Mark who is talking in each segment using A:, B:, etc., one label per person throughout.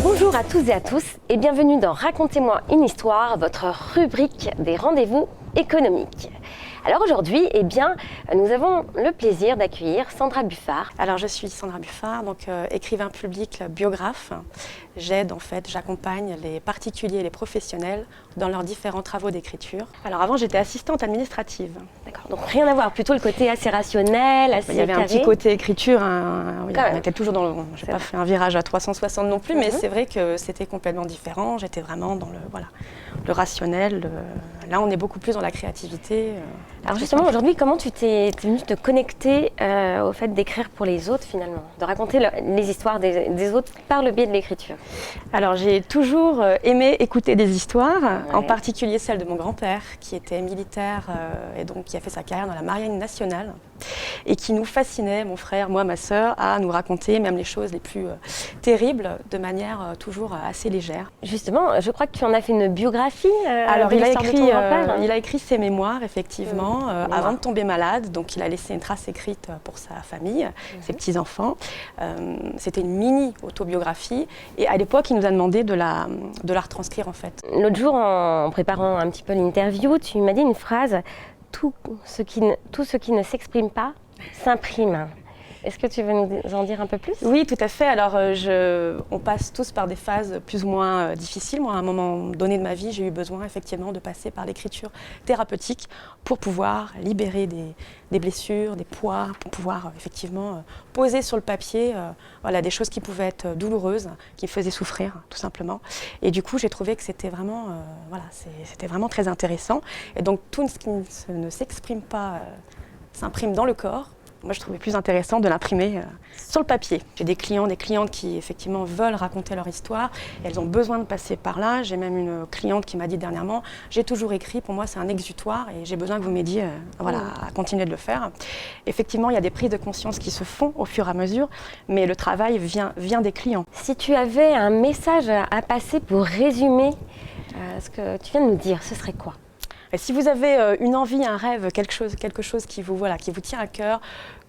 A: Bonjour à toutes et à tous et bienvenue dans Racontez-moi une histoire, votre rubrique des rendez-vous économiques. Alors aujourd'hui, nous avons le plaisir d'accueillir Sandra Buffard.
B: Alors je suis Sandra Buffard, écrivain public, biographe. J'accompagne les particuliers et les professionnels dans leurs différents travaux d'écriture. Alors avant, j'étais assistante administrative.
A: D'accord, donc rien à voir, plutôt le côté assez rationnel, assez
B: Il y avait
A: carré.
B: un petit côté écriture, on était toujours dans le... Je n'ai pas fait un virage à 360 non plus, mais c'est vrai que c'était complètement différent. J'étais vraiment dans le rationnel. Là, on est beaucoup plus dans la créativité.
A: Alors justement, aujourd'hui, comment tu t'es venue te connecter au fait d'écrire pour les autres finalement, de raconter les histoires des autres par le biais de l'écriture?
B: Alors j'ai toujours aimé écouter des histoires, en particulier celle de mon grand-père qui était militaire et donc qui a fait sa carrière dans la marine nationale et qui nous fascinait, mon frère, moi, ma sœur, à nous raconter même les choses les plus terribles de manière toujours assez légère.
A: Justement, je crois que tu en as fait une biographie.
B: Alors
A: il
B: a écrit ses mémoires effectivement avant de tomber malade, donc il a laissé une trace écrite pour sa famille, ses petits-enfants. C'était une mini autobiographie et à l'époque il nous a demandé de la retranscrire en fait.
A: L'autre jour, en préparant un petit peu l'interview, tu m'as dit une phrase: tout ce qui ne s'exprime pas s'imprime. Est-ce que tu veux nous en dire un peu plus?
B: Oui, tout à fait. Alors, on passe tous par des phases plus ou moins difficiles. Moi, à un moment donné de ma vie, j'ai eu besoin effectivement de passer par l'écriture thérapeutique pour pouvoir libérer des blessures, des poids, pour pouvoir effectivement poser sur le papier des choses qui pouvaient être douloureuses, qui me faisaient souffrir, tout simplement. Et du coup, j'ai trouvé que c'était vraiment, c'était vraiment très intéressant. Et donc, tout ce qui ne s'exprime pas s'imprime dans le corps. Moi, je trouvais plus intéressant de l'imprimer sur le papier. J'ai des clients, des clientes qui, effectivement, veulent raconter leur histoire. Et elles ont besoin de passer par là. J'ai même une cliente qui m'a dit dernièrement, j'ai toujours écrit, pour moi, c'est un exutoire et j'ai besoin que vous m'aidiez à continuer de le faire. Effectivement, il y a des prises de conscience qui se font au fur et à mesure, mais le travail vient des clients.
A: Si tu avais un message à passer pour résumer ce que tu viens de nous dire, ce serait quoi?
B: Et si vous avez une envie, un rêve, quelque chose qui vous tient à cœur,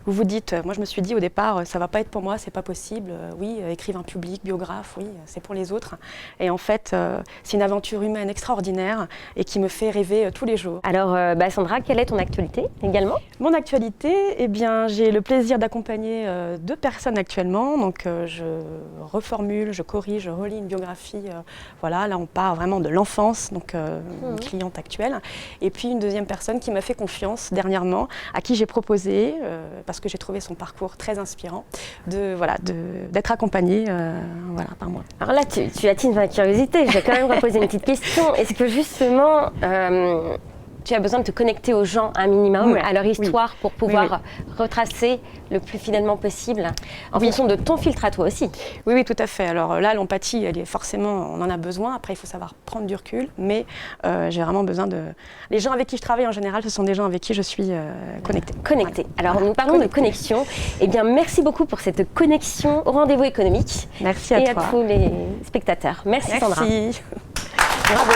B: vous vous dites, moi je me suis dit au départ, ça va pas être pour moi, c'est pas possible. Oui, écrivain public, biographe, oui, c'est pour les autres. Et en fait, c'est une aventure humaine extraordinaire et qui me fait rêver tous les jours.
A: Alors, Sandra, quelle est ton actualité également?
B: Mon actualité, j'ai le plaisir d'accompagner 2 personnes actuellement. Donc, je reformule, je corrige, je relis une biographie. Là, on part vraiment de l'enfance, donc une cliente actuelle. Et puis, une deuxième personne qui m'a fait confiance dernièrement, à qui j'ai proposé, parce que j'ai trouvé son parcours très inspirant, d'être accompagnée par moi.
A: Alors là, tu attires ma curiosité. Je vais quand même reposer une petite question. Est-ce que justement, tu as besoin de te connecter aux gens un minimum, à leur histoire, pour pouvoir retracer le plus fidèlement possible, en fonction de ton filtre à toi aussi?
B: Oui, tout à fait. Alors là, l'empathie, on en a besoin. Après, il faut savoir prendre du recul, mais j'ai vraiment besoin de... Les gens avec qui je travaille en général, ce sont des gens avec qui je suis connectée.
A: Connectée. Alors, nous parlons de connexion. Eh bien, merci beaucoup pour cette connexion au rendez-vous économique.
B: Merci à toi.
A: Et à tous les spectateurs. Merci Sandra.
B: Merci.
A: Bravo.